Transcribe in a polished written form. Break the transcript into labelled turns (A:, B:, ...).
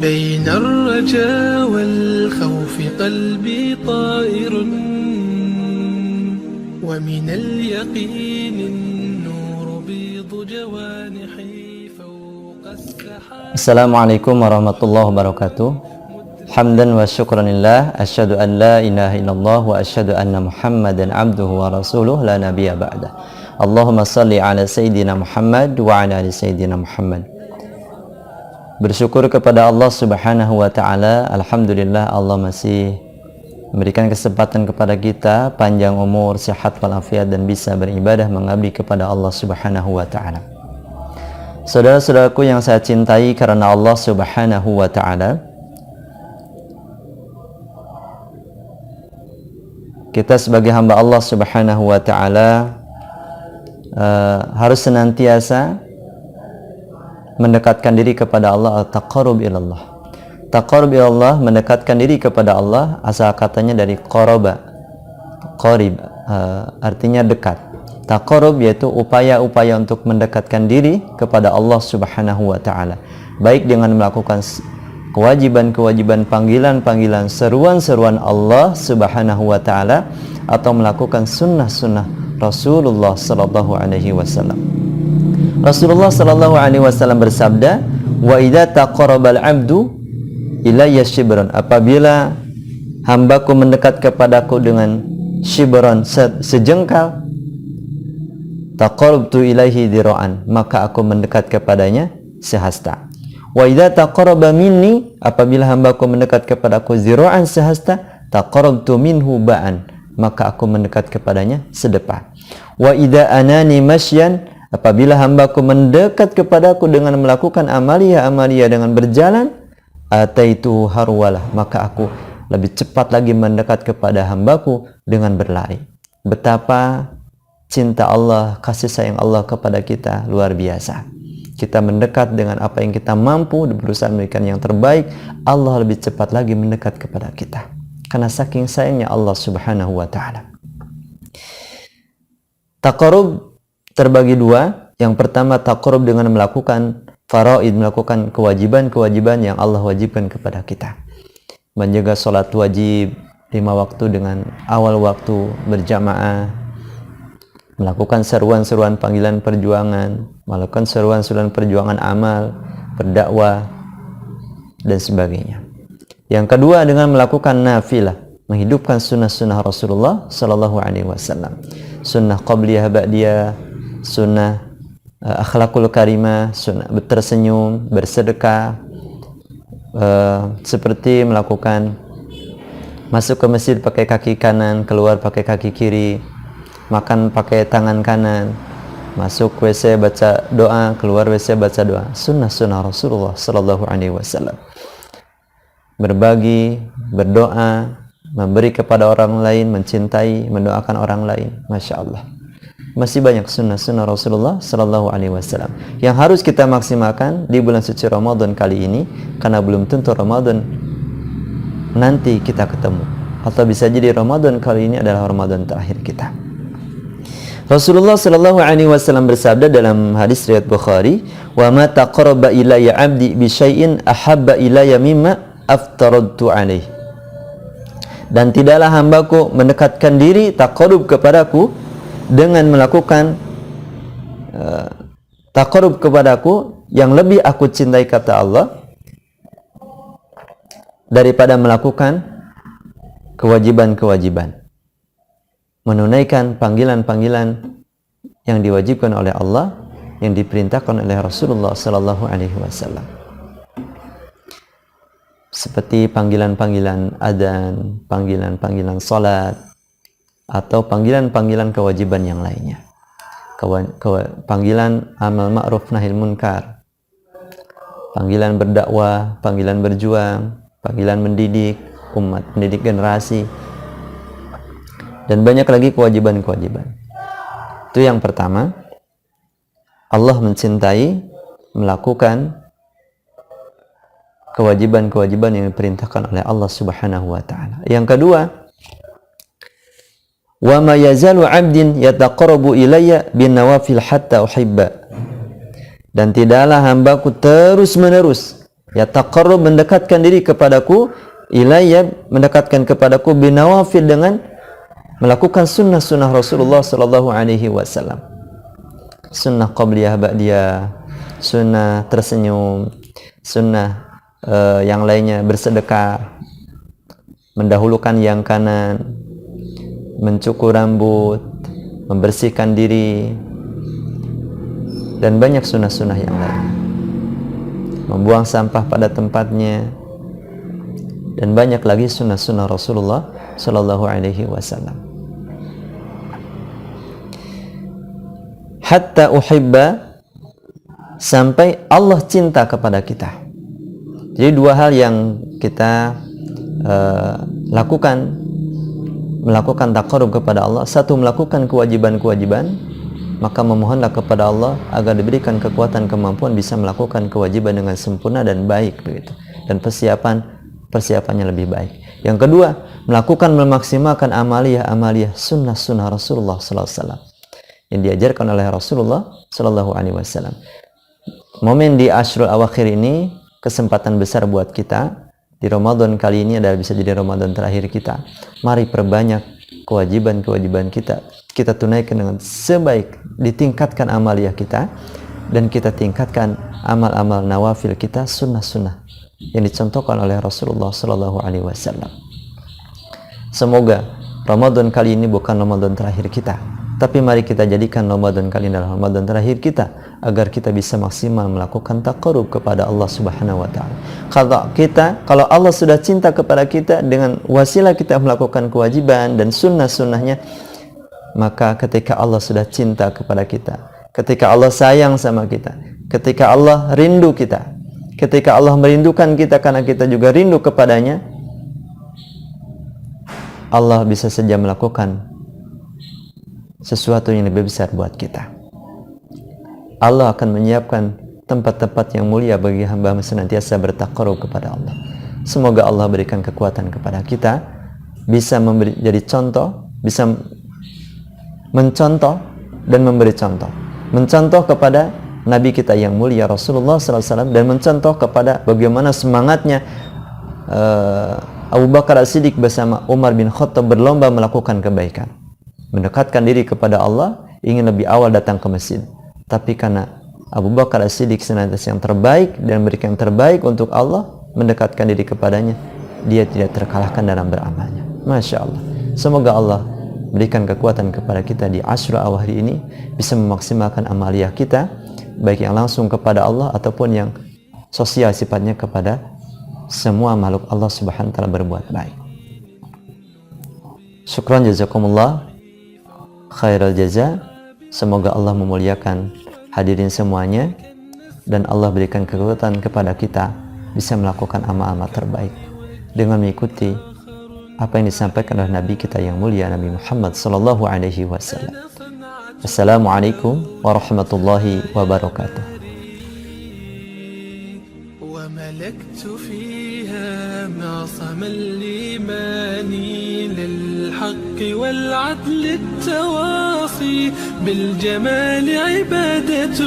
A: بين الرجا والخوف قلبي طائر ومن اليقين النور بيض جوانحي فوق السحاب.
B: Assalamualaikum warahmatullahi wabarakatuh. Hamdan wa syukran lillah, asyhadu an la ilaha illallah wa asyhadu anna Muhammadan abduhu wa rasuluh la nabiyya ba'da. Allahumma salli ala sayyidina Muhammad wa ala ali sayyidina Muhammad. Bersyukur kepada Allah Subhanahu wa taala. Alhamdulillah, Allah masih memberikan kesempatan kepada kita panjang umur, sehat walafiat dan bisa beribadah mengabdi kepada Allah Subhanahu wa taala. Saudara-saudaraku yang saya cintai karena Allah Subhanahu wa taala, kita sebagai hamba Allah Subhanahu wa taala harus senantiasa mendekatkan diri kepada Allah, taqarrub ilallah. Taqarrub ilallah, mendekatkan diri kepada Allah, asal katanya dari qaraba, qarib, artinya dekat. Taqarrub yaitu upaya-upaya untuk mendekatkan diri kepada Allah Subhanahu wa taala, baik dengan melakukan kewajiban-kewajiban, panggilan-panggilan, seruan-seruan Allah Subhanahu wa taala, atau melakukan sunnah-sunnah Rasulullah sallallahu alaihi wasallam. Rasulullah sallallahu alaihi wasallam bersabda, "Wa idza taqarrabal 'abdu ilayya shibran." Apabila hambaku mendekat kepadaku dengan shibran, sejengkal, taqarrabtu ilaihi dira'an, maka aku mendekat kepadanya sehasta. Wa idza taqarraba minni, apabila hambaku mendekat kepadaku zira'an, sehasta, taqarrabtu minhu ba'an, maka aku mendekat kepadanya sedepa. Wa idza anani masyan, apabila hambaku mendekat kepadaku dengan melakukan amalia dengan berjalan, ataitu harwalah, maka aku lebih cepat lagi mendekat kepada hambaku dengan berlari. Betapa cinta Allah, kasih sayang Allah kepada kita luar biasa. Kita mendekat dengan apa yang kita mampu, berusaha memberikan yang terbaik, Allah lebih cepat lagi mendekat kepada kita, karena saking sayangnya Allah Subhanahu wa ta'ala. Taqarrub terbagi dua. Yang pertama, taqarrub dengan melakukan faraid, melakukan kewajiban-kewajiban yang Allah wajibkan kepada kita. Menjaga sholat wajib 5 waktu dengan awal waktu, berjamaah, melakukan seruan-seruan panggilan perjuangan, melakukan seruan-seruan perjuangan amal, berdakwah, dan sebagainya. Yang kedua, dengan melakukan nafilah, menghidupkan sunnah-sunnah Rasulullah sallallahu alaihi wasallam, sunnah qabliyah ba'diyah, sunnah akhlakul karimah, sunnah tersenyum, bersedekah, seperti melakukan masuk ke masjid pakai kaki kanan, keluar pakai kaki kiri, makan pakai tangan kanan, masuk WC baca doa, keluar WC baca doa, sunnah-sunnah Rasulullah sallallahu alaihi wasallam. Berbagi, berdoa, memberi kepada orang lain, mencintai, mendoakan orang lain. Masya Allah, masih banyak sunnah-sunnah Rasulullah sallallahu alaihi wasallam yang harus kita maksimalkan di bulan suci Ramadan kali ini, karena belum tentu Ramadan nanti kita ketemu, atau bisa jadi Ramadan kali ini adalah Ramadan terakhir kita. Rasulullah sallallahu alaihi wasallam bersabda dalam hadis riwayat Bukhari, "Wa ma taqarraba ilayya 'abdi bi syai'in ahabba ilayya mimma aftaradtu alaihi." Dan tidaklah hambaku mendekatkan diri, taqarrub kepadaku, dengan melakukan taqarrub kepadaku yang lebih aku cintai, kata Allah, daripada melakukan kewajiban-kewajiban, menunaikan panggilan-panggilan yang diwajibkan oleh Allah, yang diperintahkan oleh Rasulullah sallallahu alaihi wasallam, seperti panggilan-panggilan adzan, panggilan-panggilan salat, atau panggilan-panggilan kewajiban yang lainnya, panggilan amal ma'ruf nahil munkar, panggilan berdakwah, panggilan berjuang, panggilan mendidik umat, mendidik generasi, dan banyak lagi kewajiban-kewajiban. Itu yang pertama, Allah mencintai melakukan kewajiban-kewajiban yang diperintahkan oleh Allah Subhanahu wa ta'ala. Yang kedua, wa ma yazalu 'abdin yataqarrabu ilayya bin nawafil hatta uhibba. Dan tidaklah hambaku terus-menerus Yataqarrab, mendekatkan diri kepadaku, ilayya, mendekatkan kepadaku, binawafil, dengan melakukan sunnah-sunnah Rasulullah sallallahu alaihi wasallam. Sunnah qabliyah, ba'diyah, sunnah tersenyum, sunnah yang lainnya, bersedekah, mendahulukan yang kanan, mencukur rambut, membersihkan diri, dan banyak sunnah-sunnah yang lain, membuang sampah pada tempatnya, dan banyak lagi sunnah-sunnah Rasulullah sallallahu alaihi wasallam. Hatta uhibba, sampai Allah cinta kepada kita. Jadi dua hal yang kita melakukan taqarrub kepada Allah. Satu, melakukan kewajiban-kewajiban, maka memohonlah kepada Allah agar diberikan kekuatan, kemampuan bisa melakukan kewajiban dengan sempurna dan baik begitu, dan persiapannya lebih baik. Yang kedua, memaksimalkan amaliyah sunnah Rasulullah sallallahu alaihi wasallam yang diajarkan oleh Rasulullah sallallahu alaihi wasallam. Momen di Ashrul Awakhir ini kesempatan besar buat kita. Di Ramadan kali ini adalah bisa jadi Ramadan terakhir kita. Mari perbanyak kewajiban-kewajiban kita. Kita tunaikan dengan sebaik, ditingkatkan amaliyah kita, dan kita tingkatkan amal-amal nawafil kita, sunnah-sunnah yang dicontohkan oleh Rasulullah sallallahu alaihi wasallam. Semoga Ramadan kali ini bukan Ramadan terakhir kita, tapi mari kita jadikan Ramadan kali ini adalah Ramadan terakhir kita, agar kita bisa maksimal melakukan taqarrub kepada Allah Subhanahu wa taala. Kalau Allah sudah cinta kepada kita dengan wasilah kita melakukan kewajiban dan sunnah-sunnahnya, maka ketika Allah sudah cinta kepada kita, ketika Allah sayang sama kita, ketika Allah rindu kita, ketika Allah merindukan kita karena kita juga rindu kepadanya, Allah bisa saja melakukan sesuatu yang lebih besar buat kita. Allah akan menyiapkan tempat-tempat yang mulia bagi hamba senantiasa bertaqarrub kepada Allah. Semoga Allah berikan kekuatan kepada kita, bisa jadi contoh, bisa mencontoh dan memberi contoh. Mencontoh kepada Nabi kita yang mulia Rasulullah sallallahu alaihi wasallam, dan mencontoh kepada bagaimana semangatnya Abu Bakar As-Siddiq bersama Umar bin Khattab berlomba melakukan kebaikan, mendekatkan diri kepada Allah, ingin lebih awal datang ke masjid. Tapi karena Abu Bakar As-Siddiq senantiasa yang terbaik dan memberikan yang terbaik untuk Allah, mendekatkan diri kepadanya, dia tidak terkalahkan dalam beramalnya. Masya Allah. Semoga Allah berikan kekuatan kepada kita di Ashrul Awakhir ini, bisa memaksimalkan amaliyah kita, baik yang langsung kepada Allah ataupun yang sosial sifatnya kepada semua makhluk Allah Subhanahu wa taala berbuat baik. Syukran jazakumullah khairal jaza. Semoga Allah memuliakan hadirin semuanya, dan Allah berikan kekuatan kepada kita bisa melakukan amal-amal terbaik dengan mengikuti apa yang disampaikan oleh Nabi kita yang mulia, Nabi Muhammad sallallahu alaihi wasallam. Assalamualaikum warahmatullahi wabarakatuh.
A: وملكت فيها معصم الإيمان للحق والعدل التواصي بالجمال عبادة